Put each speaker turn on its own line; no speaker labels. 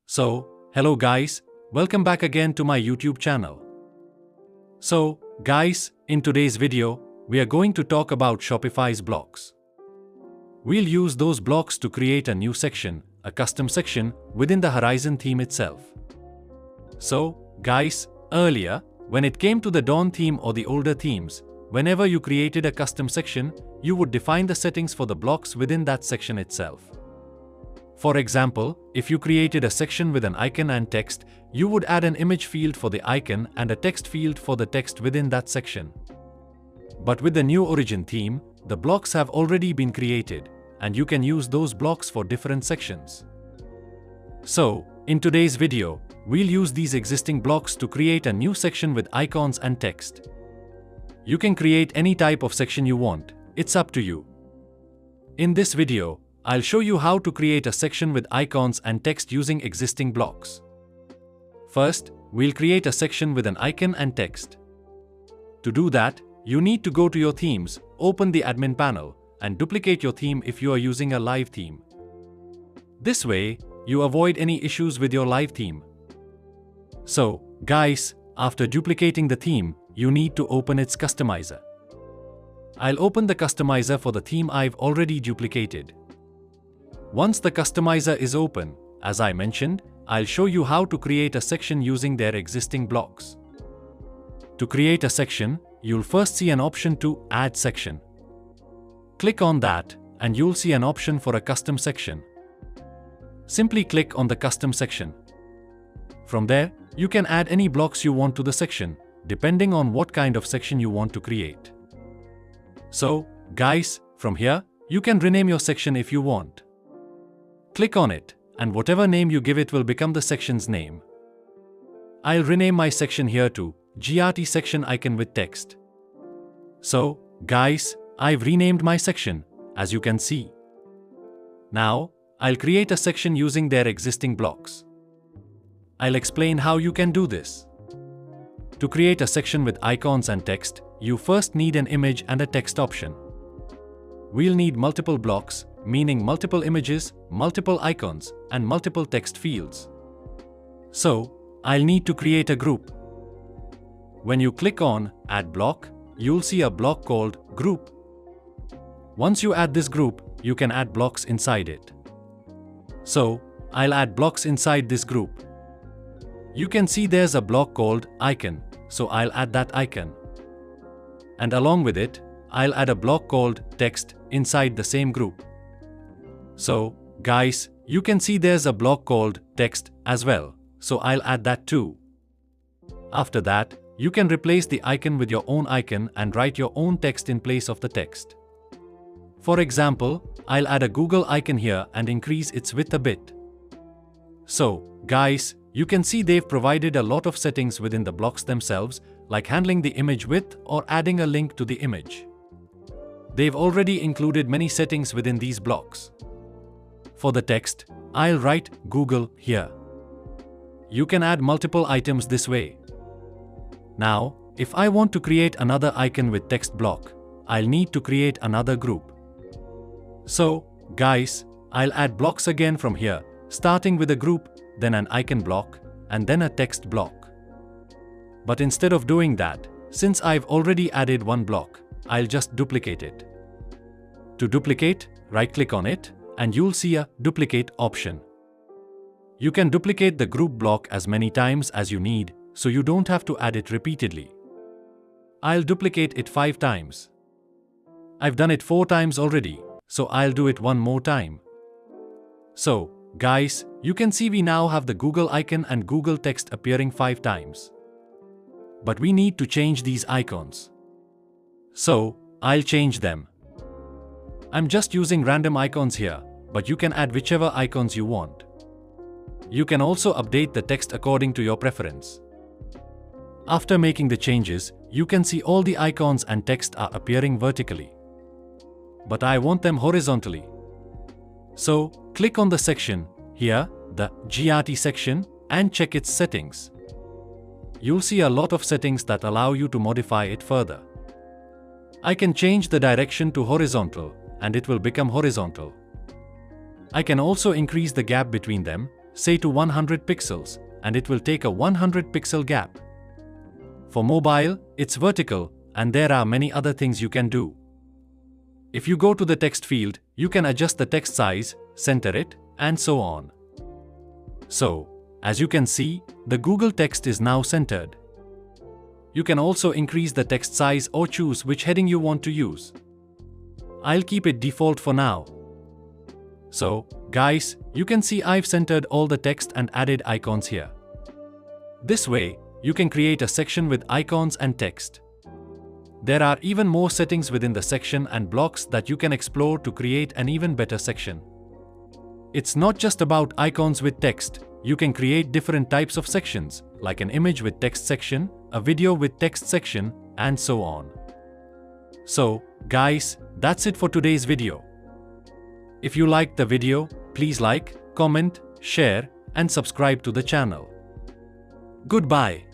So, hello guys, welcome back again to my YouTube channel. So, guys, in today's video, we are going to talk about Shopify's blocks. We'll use those blocks to create a new section, a custom section, within the Horizon theme itself. So, guys, earlier, when it came to the Dawn theme or the older themes, whenever you created a custom section, you would define the settings for the blocks within that section itself. For example, if you created a section with an icon and text, you would add an image field for the icon and a text field for the text within that section. But with the new Origin theme, the blocks have already been created, and you can use those blocks for different sections. So, in today's video, we'll use these existing blocks to create a new section with icons and text. You can create any type of section you want, it's up to you. In this video, I'll show you how to create a section with icons and text using existing blocks. First, we'll create a section with an icon and text. To do that, you need to go to your themes, open the admin panel, and duplicate your theme if you are using a live theme. This way, you avoid any issues with your live theme. So, guys, after duplicating the theme, you need to open its customizer. I'll open the customizer for the theme I've already duplicated. Once the customizer is open, as I mentioned, I'll show you how to create a section using their existing blocks. To create a section, you'll first see an option to Add Section. Click on that, and you'll see an option for a custom section. Simply click on the custom section. From there, you can add any blocks you want to the section, depending on what kind of section you want to create. So, guys, from here, you can rename your section if you want. Click on it, and whatever name you give it will become the section's name. I'll rename my section here to GRT section icon with text. So, guys, I've renamed my section, as you can see. Now, I'll create a section using their existing blocks. I'll explain how you can do this. To create a section with icons and text, you first need an image and a text option. We'll need multiple blocks, meaning multiple images, multiple icons, and multiple text fields. So, I'll need to create a group. When you click on Add Block, you'll see a block called Group. Once you add this group, you can add blocks inside it. So, I'll add blocks inside this group. You can see there's a block called Icon, so I'll add that icon. And along with it, I'll add a block called Text inside the same group. So, guys, you can see there's a block called Text as well, so I'll add that too. After that, you can replace the icon with your own icon and write your own text in place of the text. For example, I'll add a Google icon here and increase its width a bit. So, guys, you can see they've provided a lot of settings within the blocks themselves, like handling the image width or adding a link to the image. They've already included many settings within these blocks. For the text, I'll write Google here. You can add multiple items this way. Now, if I want to create another icon with text block, I'll need to create another group. So, guys, I'll add blocks again from here, starting with a group, then an icon block, and then a text block. But instead of doing that, since I've already added one block, I'll just duplicate it. To duplicate, right-click on it, and you'll see a Duplicate option. You can duplicate the group block as many times as you need, so you don't have to add it repeatedly. I'll duplicate it 5 times. I've done it 4 times already, so I'll do it one more time. So, guys, you can see we now have the Google icon and Google text appearing 5 times. But we need to change these icons. So, I'll change them. I'm just using random icons here, but you can add whichever icons you want. You can also update the text according to your preference. After making the changes, you can see all the icons and text are appearing vertically. But I want them horizontally. So, click on the section, here, the GRT section, and check its settings. You'll see a lot of settings that allow you to modify it further. I can change the direction to horizontal, and it will become horizontal. I can also increase the gap between them, say to 100 pixels, and it will take a 100 pixel gap. For mobile, it's vertical, and there are many other things you can do. If you go to the text field, you can adjust the text size, center it, and so on. So, as you can see, the Google text is now centered. You can also increase the text size or choose which heading you want to use. I'll keep it default for now. So, guys, you can see I've centered all the text and added icons here. This way, you can create a section with icons and text. There are even more settings within the section and blocks that you can explore to create an even better section. It's not just about icons with text. You can create different types of sections, like an image with text section, a video with text section, and so on. So, guys, that's it for today's video. If you liked the video, please like, comment, share, and subscribe to the channel. Goodbye.